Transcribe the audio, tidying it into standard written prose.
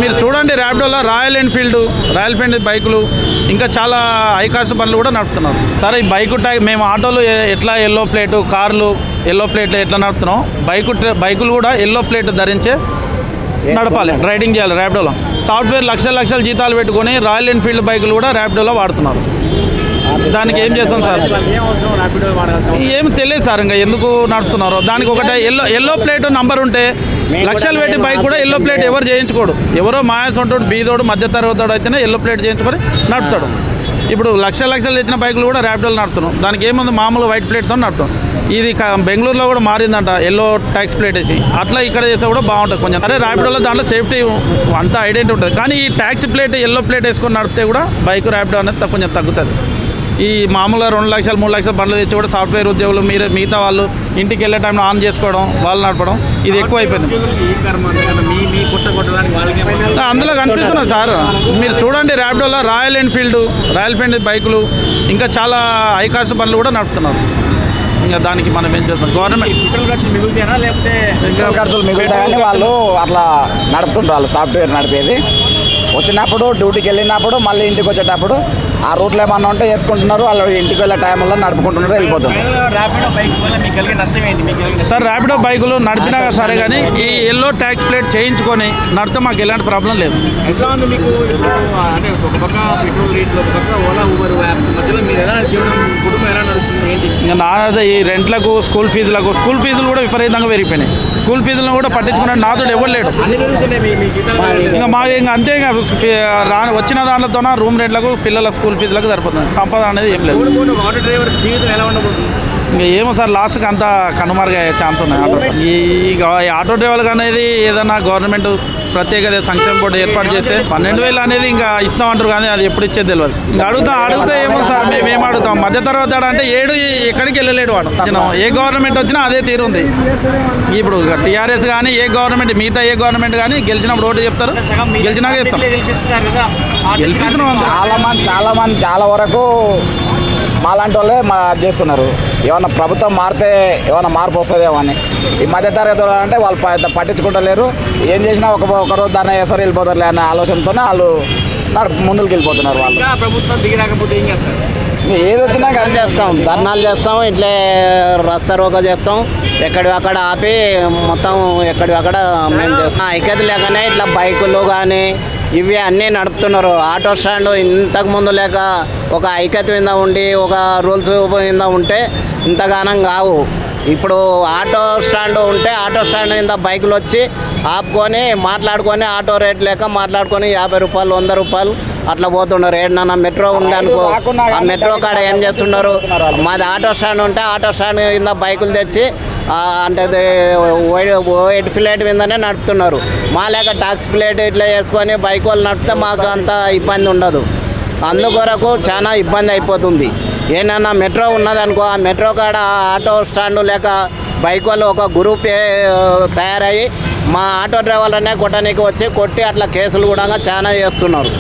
మీరు చూడండి ర్యాపిడోలో royal Enfield బైకులు ఇంకా చాలా హైకాస్ట్ బండ్లు కూడా నడుపుతున్నారు. సరే ఈ బైకు మేము ఆటోలు ఎట్లా ఎల్లో ప్లేటు కార్లు ఎల్లో ప్లేట్లు ఎట్లా నడుపుతున్నాం, బైకులు కూడా ఎల్లో ప్లేట్ ధరించే నడపాలి, రైడింగ్ చేయాలి. ర్యాపిడోలో సాఫ్ట్వేర్ లక్షల జీతాలు పెట్టుకొని రాయల్ ఎన్ఫీల్డ్ బైకులు కూడా ర్యాపిడోలో వాడుతున్నారు. దానికి ఏం చేస్తాం సార్, ఏమి తెలియదు సార్ ఇంకా ఎందుకు నడుపుతున్నారో. దానికి ఒకటే ఎల్లో ప్లేట్ నంబర్ ఉంటే లక్షలు పెట్టి బైక్ కూడా ఎల్లో ప్లేట్ ఎవరు చేయించుకోడు. ఎవరో మాయాస్ ఉంటాడు బీదోడు మధ్యతరగతోడు అయితేనే ఎల్లో ప్లేట్ చేయించుకొని నడుపుతాడు. ఇప్పుడు లక్షలు తెచ్చిన బైకులు కూడా ర్యాపిడోలు నడుపుతున్నాం. దానికి ఏముంది మామూలు వైట్ ప్లేట్తో నడుపుతాం. ఇది బెంగళూరులో కూడా మారిందంట ఎల్లో ట్యాక్స్ ప్లేట్ వేసి, అట్లా ఇక్కడ చేస్తే కూడా బాగుంటుంది కొంచెం. అరే ర్యాపిడోలో దాంట్లో సేఫ్టీ అంతా ఐడెంటిటీ ఉంటుంది, కానీ ఈ ట్యాక్సీ ప్లేట్ ఎల్లో ప్లేట్ వేసుకొని నడిపితే కూడా బైక్ ర్యాపిడో అనేది కొంచెం తగ్గుతుంది. ఈ మామూలుగా 2 లక్షలు 3 లక్షల బండ్లు తెచ్చి కూడా సాఫ్ట్వేర్ ఉద్యోగులు మిగతా వాళ్ళు ఇంటికి వెళ్ళే టైంలో ఆన్ చేసుకోవడం, వాళ్ళు నడపడం ఇది ఎక్కువ అయిపోయింది. అందులో కనిపిస్తున్నారు సార్, మీరు చూడండి ర్యాపిడోలో రాయల్ ఎన్ఫీల్డ్ బైకులు ఇంకా చాలా హైకాస్ట్ బండ్లు కూడా నడుపుతున్నారు. ఇంకా దానికి మనం ఏం చేస్తాం, గవర్నమెంట్ ఖర్చులు మిగులుతాయని వాళ్ళు అట్లా నడుపుతుంటారు. వాళ్ళు సాఫ్ట్వేర్ నడిపేది వచ్చినప్పుడు డ్యూటీకి వెళ్ళినప్పుడు మళ్ళీ ఇంటికి వచ్చేటప్పుడు ఆ రూట్లో ఏమన్నా ఉంటే వేసుకుంటున్నారు, వాళ్ళు ఇంటికి వెళ్ళే టైంలో నడుపుకుంటున్నారు, వెళ్ళిపోతున్నారు. సార్ ర్యాపిడో బైకులు నడిపినా సరే కానీ ఈ ఎల్లో ట్యాక్స్ ప్లేట్ చేయించుకొని నడితే మాకు ఎలాంటి ప్రాబ్లం లేదు. ఇంకా నాదే ఈ రెంట్లకు స్కూల్ ఫీజులు కూడా విపరీతంగా పెరిగిపోయినాయి. స్కూల్ ఫీజులను కూడా పట్టించుకున్న నాతోడు ఎవరు లేడు. ఇంకా మా ఇంకా అంతే వచ్చిన దాంట్లోన రూమ్ రెంట్లకు పిల్లల స్కూల్ ఫీజులకు సరిపోతుంది, సంపాదన అనేది ఏం లేదు. ఇంకా ఏమో సార్ లాస్ట్కి అంతా కనుమరుగయ్యే ఛాన్స్ ఉన్నాయి. ఈ ఆటో డ్రైవర్లకు అనేది ఏదైనా గవర్నమెంట్ ప్రత్యేక సంక్షేమ బోర్డు ఏర్పాటు చేస్తే 12,000 అనేది ఇంకా ఇస్తామంటారు, కానీ అది ఎప్పుడు ఇచ్చేది తెలియదు. ఇంకా అడుగుతా ఏమో సార్, మేము అడుగుతాం మధ్యతరగతి అంటే ఎక్కడికి వెళ్ళలేడు వాడు. ఏ గవర్నమెంట్ వచ్చినా అదే తీరుంది. ఇప్పుడు టీఆర్ఎస్ కానీ మిగతా ఏ గవర్నమెంట్ కానీ గెలిచినప్పుడు ఓటు చెప్తారు, గెలిచినాక చెప్తాం. చాలా మంది చాలా వరకు మాలాంటి వాళ్ళే చేస్తున్నారు. ఏమన్నా ప్రభుత్వం మారితే ఏమన్నా మార్పు వస్తుందేమో అని. ఈ మధ్యతరగతి అంటే వాళ్ళు పట్టించుకుంటలేరు. ఏం చేసినా ఒక రోజు ధర్నా చేస్తారు, వెళ్ళిపోతారులే అనే ఆలోచనతోనే వాళ్ళు ముందుకు వెళ్ళిపోతున్నారు. వాళ్ళు ప్రభుత్వం దిగిరాకపోతే ఏం చేస్తారు? ఏది వచ్చినా కానీ చేస్తాం, ధర్నాలు చేస్తాం, ఇట్లే రస్తా రోకో చేస్తాం, ఎక్కడి అక్కడ ఆపి మొత్తం ఎక్కడి అక్కడ మేము చేస్తాం. ఐక్యత లేకనే ఇట్లా బైకులు కానీ ఇవి అన్నీ నడుపుతున్నారు. ఆటో స్టాండ్ ఇంతకుముందు లేక ఒక ఐక్యత మీద ఉండి ఒక రూల్స్ మీద ఉంటే ఇంతగానం కావు. ఇప్పుడు ఆటో స్టాండ్ ఉంటే ఆటో స్టాండ్ కింద బైకులు వచ్చి ఆపుకొని మాట్లాడుకొని ఆటో రేట్ లేక మాట్లాడుకొని 50 రూపాయలు 100 రూపాయలు అట్లా పోతున్నారు. ఏడన్నా మెట్రో ఉందనుకో, ఆ మెట్రో కాడ ఏం చేస్తున్నారు, మాది ఆటో స్టాండ్ ఉంటే ఆటో స్టాండ్ కింద బైకులు తెచ్చి అంటే వైట్ ప్లేట్ మీదనే నడుపుతున్నారు. మా లేక టాక్స్ ప్లేట్ ఇట్లా వేసుకొని బైక్ వాళ్ళు నడిపితే మాకు అంత ఇబ్బంది ఉండదు. అందుకొరకు చాలా ఇబ్బంది అయిపోతుంది. ఏమన్నా మెట్రో ఉన్నదనుకో, ఆ మెట్రో కాడ ఆటో స్టాండ్ లేక బైక్ వాళ్ళు ఒక గ్రూప్ తయారయ్యి మా ఆటో డ్రైవర్లనే కొట్టడానికి వచ్చి కొట్టి అట్లా కేసులు కూడా చాలా చేస్తున్నారు.